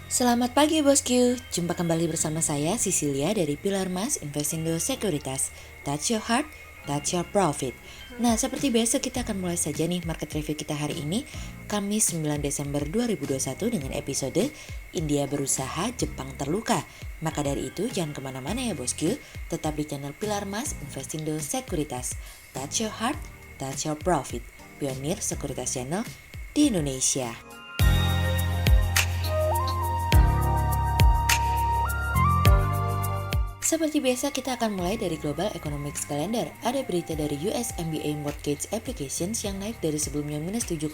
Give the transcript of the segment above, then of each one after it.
Selamat pagi bosku, jumpa kembali bersama saya Cecilia dari Pilar Mas Investindo Sekuritas. Touch your heart, touch your profit. Nah, seperti biasa kita akan mulai saja nih market review kita hari ini, Kamis 9 Desember 2021 dengan episode India berusaha, Jepang terluka. Maka dari itu jangan kemana-mana ya bosku, tetap di channel Pilar Mas Investindo Sekuritas. Touch your heart, touch your profit. Pionir Sekuritas Channel di Indonesia. Seperti biasa kita akan mulai dari Global Economics Calendar. Ada berita dari US MBA Mortgage Applications yang naik dari sebelumnya minus 7,2%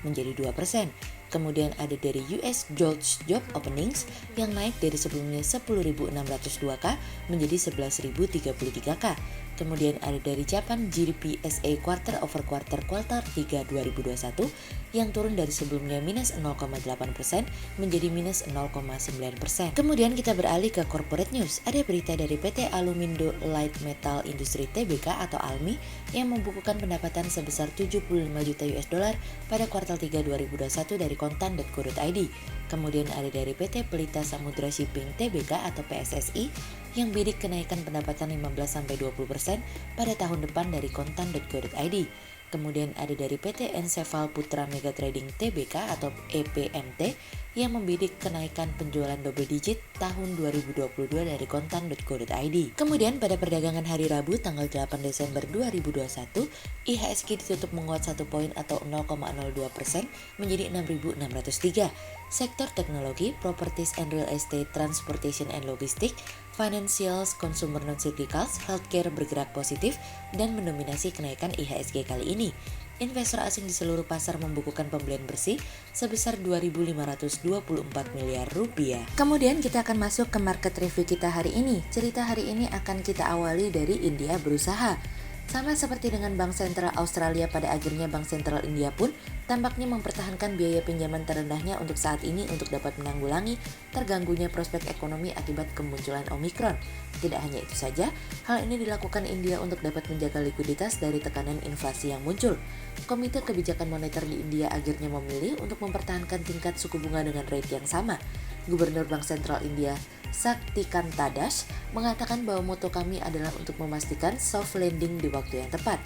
menjadi 2%. Kemudian ada dari US Jobs Job Openings yang naik dari sebelumnya 10.602K menjadi 11.033K. Kemudian ada dari Japan GDP SA quarter over quarter 3 2021 yang turun dari sebelumnya minus 0,8% menjadi minus 0,9%. Kemudian kita beralih ke corporate news. Ada berita dari PT Alumindo Light Metal Industry Tbk atau ALMI yang membukukan pendapatan sebesar 75 juta US dollar pada kuartal 3 2021 dari kontan.co.id. Kemudian ada dari PT Pelita Samudra Shipping Tbk atau PSSI yang bidik kenaikan pendapatan 15-20% pada tahun depan dari kontan.co.id. Kemudian ada dari PT Encephal Putra Mega Trading Tbk atau EPMT yang membidik kenaikan penjualan double digit tahun 2022 dari kontan.co.id. Kemudian pada perdagangan hari Rabu tanggal 8 Desember 2021, IHSG ditutup menguat 1 poin atau 0,02% menjadi 6.603. Sektor teknologi, properties and real estate, transportation and logistik, financials, consumer non-cyclicals, healthcare bergerak positif dan mendominasi kenaikan IHSG kali ini. Investor asing di seluruh pasar membukukan pembelian bersih sebesar 2.524 miliar rupiah. Kemudian kita akan masuk ke market review kita hari ini. Cerita hari ini akan kita awali dari India berusaha. Sama seperti dengan Bank Sentral Australia, pada akhirnya Bank Sentral India pun tampaknya mempertahankan biaya pinjaman terendahnya untuk saat ini untuk dapat menanggulangi terganggunya prospek ekonomi akibat kemunculan Omicron. Tidak hanya itu saja, hal ini dilakukan India untuk dapat menjaga likuiditas dari tekanan inflasi yang muncul. Komite Kebijakan Moneter di India akhirnya memilih untuk mempertahankan tingkat suku bunga dengan rate yang sama. Gubernur Bank Sentral India Shaktikanta Das mengatakan bahwa moto kami adalah untuk memastikan soft landing di waktu yang tepat.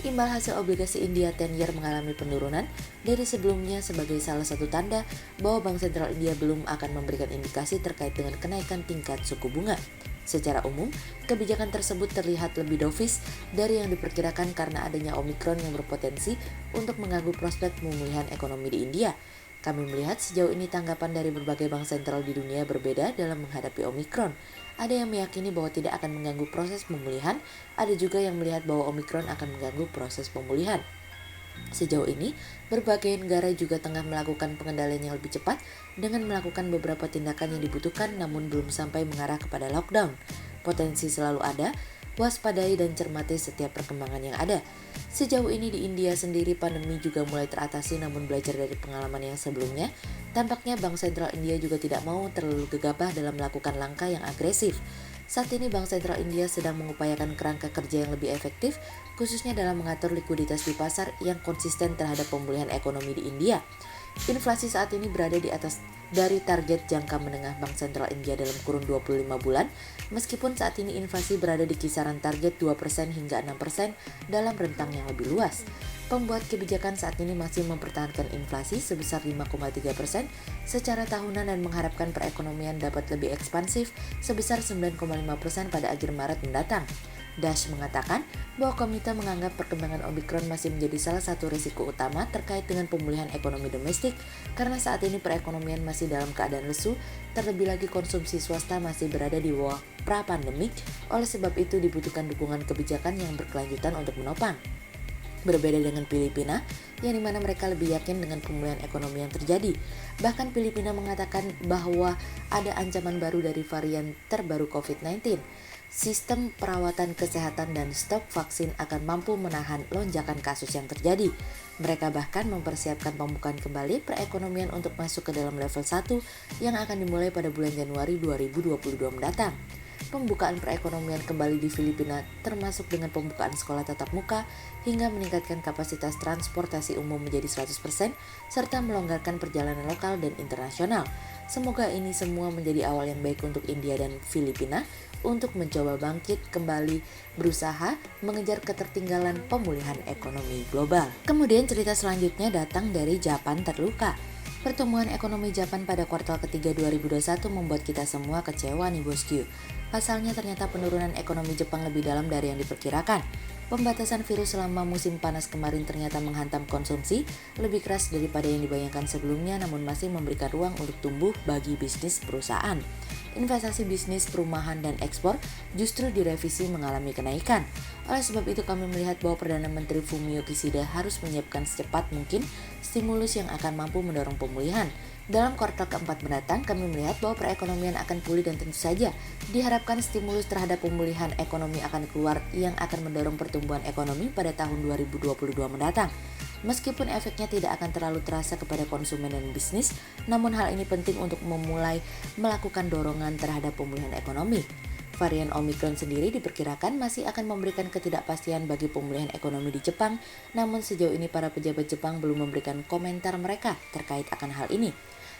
Imbal hasil obligasi India 10-year mengalami penurunan dari sebelumnya sebagai salah satu tanda bahwa Bank Sentral India belum akan memberikan indikasi terkait dengan kenaikan tingkat suku bunga. Secara umum, kebijakan tersebut terlihat lebih dovish dari yang diperkirakan karena adanya Omicron yang berpotensi untuk mengganggu prospek pemulihan ekonomi di India. Kami melihat sejauh ini tanggapan dari berbagai bank sentral di dunia berbeda dalam menghadapi Omicron. Ada yang meyakini bahwa tidak akan mengganggu proses pemulihan, ada juga yang melihat bahwa Omicron akan mengganggu proses pemulihan. Sejauh ini, berbagai negara juga tengah melakukan pengendalian yang lebih cepat dengan melakukan beberapa tindakan yang dibutuhkan namun belum sampai mengarah kepada lockdown. Potensi selalu ada, waspadai dan cermati setiap perkembangan yang ada. Sejauh ini di India sendiri pandemi juga mulai teratasi namun belajar dari pengalaman yang sebelumnya, tampaknya Bank Sentral India juga tidak mau terlalu gegabah dalam melakukan langkah yang agresif. Saat ini Bank Sentral India sedang mengupayakan kerangka kerja yang lebih efektif, khususnya dalam mengatur likuiditas di pasar yang konsisten terhadap pemulihan ekonomi di India. Inflasi saat ini berada di atas dari target jangka menengah Bank Sentral India dalam kurun 25 bulan, meskipun saat ini inflasi berada di kisaran target 2% hingga 6% dalam rentang yang lebih luas. Pembuat kebijakan saat ini masih mempertahankan inflasi sebesar 5,3% secara tahunan dan mengharapkan perekonomian dapat lebih ekspansif sebesar 9,5% pada akhir Maret mendatang. Dash mengatakan bahwa komite menganggap perkembangan Omicron masih menjadi salah satu risiko utama terkait dengan pemulihan ekonomi domestik karena saat ini perekonomian masih dalam keadaan lesu, terlebih lagi konsumsi swasta masih berada di bawah pra-pandemik, oleh sebab itu dibutuhkan dukungan kebijakan yang berkelanjutan untuk menopang. Berbeda dengan Filipina, yang dimana mereka lebih yakin dengan pemulihan ekonomi yang terjadi. Bahkan Filipina mengatakan bahwa ada ancaman baru dari varian terbaru COVID-19. Sistem perawatan kesehatan dan stok vaksin akan mampu menahan lonjakan kasus yang terjadi. Mereka bahkan mempersiapkan pembukaan kembali perekonomian untuk masuk ke dalam level 1 yang akan dimulai pada bulan Januari 2022 mendatang. pembukaan perekonomian kembali di Filipina termasuk dengan pembukaan sekolah tatap muka hingga meningkatkan kapasitas transportasi umum menjadi 100% serta melonggarkan perjalanan lokal dan internasional. Semoga ini semua menjadi awal yang baik untuk India dan Filipina untuk mencoba bangkit kembali berusaha mengejar ketertinggalan pemulihan ekonomi global. Kemudian cerita selanjutnya datang dari Jepang terluka. Pertumbuhan ekonomi Jepang pada kuartal ketiga 2021 membuat kita semua kecewa nih bosku. Pasalnya ternyata penurunan ekonomi Jepang lebih dalam dari yang diperkirakan. Pembatasan virus selama musim panas kemarin ternyata menghantam konsumsi lebih keras daripada yang dibayangkan sebelumnya, namun masih memberikan ruang untuk tumbuh bagi bisnis perusahaan. Investasi bisnis, perumahan, dan ekspor justru direvisi mengalami kenaikan. Oleh sebab itu kami melihat bahwa Perdana Menteri Fumio Kishida harus menyiapkan secepat mungkin stimulus yang akan mampu mendorong pemulihan. Dalam kuartal keempat mendatang, kami melihat bahwa perekonomian akan pulih dan tentu saja diharapkan stimulus terhadap pemulihan ekonomi akan keluar yang akan mendorong pertumbuhan ekonomi pada tahun 2022 mendatang. Meskipun efeknya tidak akan terlalu terasa kepada konsumen dan bisnis, namun hal ini penting untuk memulai melakukan dorongan terhadap pemulihan ekonomi. Varian Omicron sendiri diperkirakan masih akan memberikan ketidakpastian bagi pemulihan ekonomi di Jepang, namun sejauh ini para pejabat Jepang belum memberikan komentar mereka terkait akan hal ini.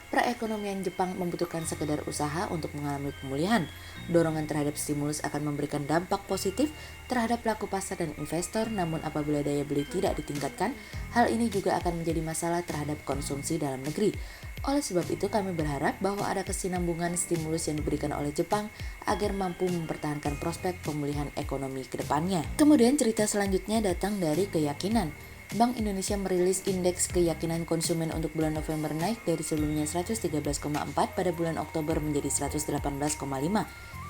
Perekonomian Jepang membutuhkan sekedar usaha untuk mengalami pemulihan. Dorongan terhadap stimulus akan memberikan dampak positif terhadap pelaku pasar dan investor, namun apabila daya beli tidak ditingkatkan, hal ini juga akan menjadi masalah terhadap konsumsi dalam negeri. Oleh sebab itu kami berharap bahwa ada kesinambungan stimulus yang diberikan oleh Jepang agar mampu mempertahankan prospek pemulihan ekonomi ke depannya. Kemudian cerita selanjutnya datang dari keyakinan. Bank Indonesia merilis indeks keyakinan konsumen untuk bulan November naik dari sebelumnya 113,4 pada bulan Oktober menjadi 118,5.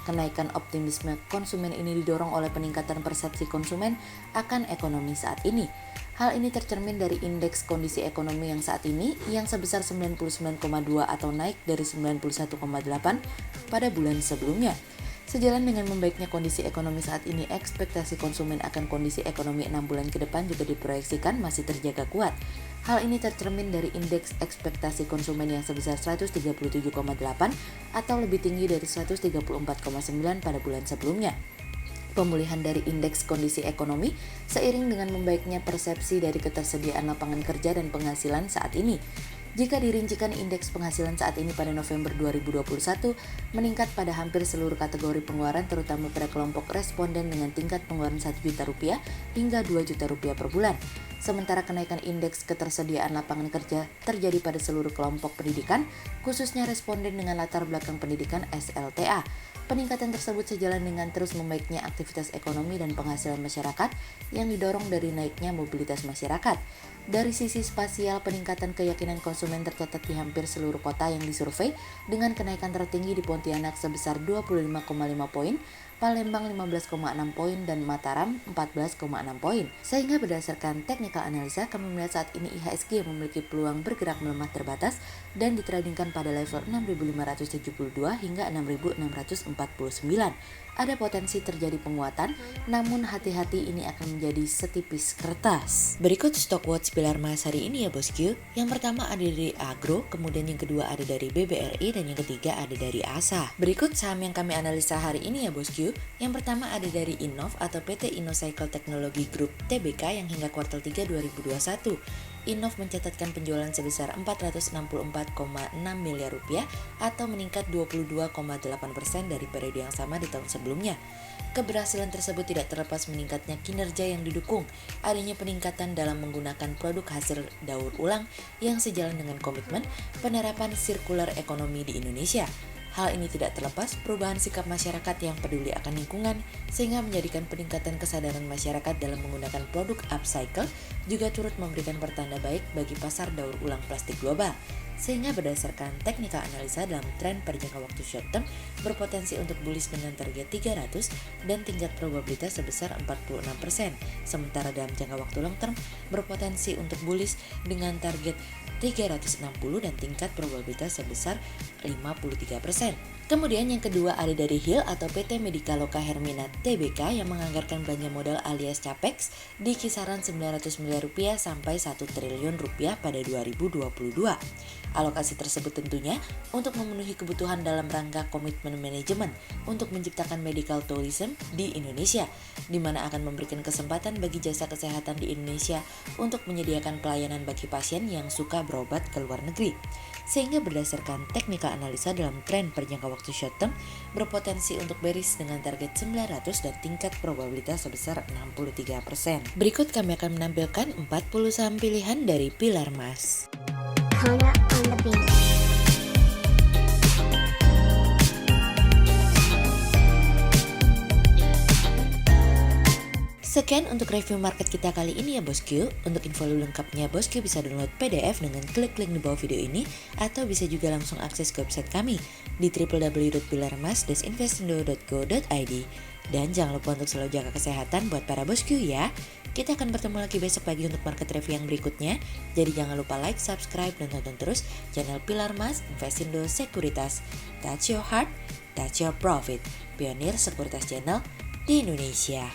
Kenaikan optimisme konsumen ini didorong oleh peningkatan persepsi konsumen akan ekonomi saat ini. Hal ini tercermin dari indeks kondisi ekonomi yang saat ini yang sebesar 99,2 atau naik dari 91,8 pada bulan sebelumnya. Sejalan dengan membaiknya kondisi ekonomi saat ini, ekspektasi konsumen akan kondisi ekonomi 6 bulan ke depan juga diproyeksikan masih terjaga kuat. Hal ini tercermin dari indeks ekspektasi konsumen yang sebesar 137,8 atau lebih tinggi dari 134,9 pada bulan sebelumnya. Pemulihan dari indeks kondisi ekonomi seiring dengan membaiknya persepsi dari ketersediaan lapangan kerja dan penghasilan saat ini. Jika dirincikan indeks penghasilan saat ini pada November 2021 meningkat pada hampir seluruh kategori pengeluaran terutama pada kelompok responden dengan tingkat pengeluaran Rp1 juta hingga Rp2 juta per bulan. Sementara kenaikan indeks ketersediaan lapangan kerja terjadi pada seluruh kelompok pendidikan, khususnya responden dengan latar belakang pendidikan SLTA. Peningkatan tersebut sejalan dengan terus membaiknya aktivitas ekonomi dan penghasilan masyarakat yang didorong dari naiknya mobilitas masyarakat. Dari sisi spasial, peningkatan keyakinan konsumen tercatat di hampir seluruh kota yang disurvei dengan kenaikan tertinggi di Pontianak sebesar 25,5 poin, Palembang 15,6 poin, dan Mataram 14,6 poin. Sehingga berdasarkan technical analisa, kami melihat saat ini IHSG memiliki peluang bergerak melemah terbatas dan ditradingkan pada level 6.572 hingga 6.649. Ada potensi terjadi penguatan, namun hati-hati ini akan menjadi setipis kertas. Berikut stock watch pilar emas hari ini ya bosku. Yang pertama ada dari Agro, kemudian yang kedua ada dari BBRI, dan yang ketiga ada dari ASA. Berikut saham yang kami analisa hari ini ya bosku. Yang pertama ada dari Innov atau PT InnoCycle Technology Group Tbk yang hingga kuartal 3 2021. Innov mencatatkan penjualan sebesar Rp464,6 miliar atau meningkat 22,8% dari periode yang sama di tahun sebelumnya. Keberhasilan tersebut tidak terlepas meningkatnya kinerja yang didukung adanya peningkatan dalam menggunakan produk hasil daur ulang yang sejalan dengan komitmen penerapan sirkular ekonomi di Indonesia. Hal ini tidak terlepas perubahan sikap masyarakat yang peduli akan lingkungan, sehingga menjadikan peningkatan kesadaran masyarakat dalam menggunakan produk upcycle juga turut memberikan pertanda baik bagi pasar daur ulang plastik global. Sehingga berdasarkan technical analisa dalam tren per jangka waktu short term berpotensi untuk bullish dengan target 300 dan tingkat probabilitas sebesar 46%. Sementara dalam jangka waktu long term berpotensi untuk bullish dengan target 360 dan tingkat probabilitas sebesar 53%. Kemudian yang kedua ada dari HIL atau PT Medika Loka Hermina Tbk yang menganggarkan belanja modal alias CAPEX di kisaran 900 miliar rupiah sampai 1 triliun rupiah pada 2022. Alokasi tersebut tentunya untuk memenuhi kebutuhan dalam rangka komitmen manajemen untuk menciptakan medical tourism di Indonesia, di mana akan memberikan kesempatan bagi jasa kesehatan di Indonesia untuk menyediakan pelayanan bagi pasien yang suka berobat ke luar negeri. Sehingga berdasarkan technical analisa dalam tren perjangka waktu short term berpotensi untuk bearish dengan target 900 dan tingkat probabilitas sebesar 63%. Berikut kami akan menampilkan 40 saham pilihan dari Pilar Mas. Kona on the beat. Sekian untuk review market kita kali ini ya bosku. Untuk info lengkapnya bosku bisa download PDF dengan klik link di bawah video ini atau bisa juga langsung akses ke website kami di www.pilarmas-investindo.co.id. Dan jangan lupa untuk selalu jaga kesehatan buat para bosku ya. Kita akan bertemu lagi besok pagi untuk market review yang berikutnya. Jadi jangan lupa like, subscribe, dan tonton terus channel Pilar Mas Investindo Sekuritas. Touch your heart, touch your profit. Pionir Sekuritas Channel di Indonesia.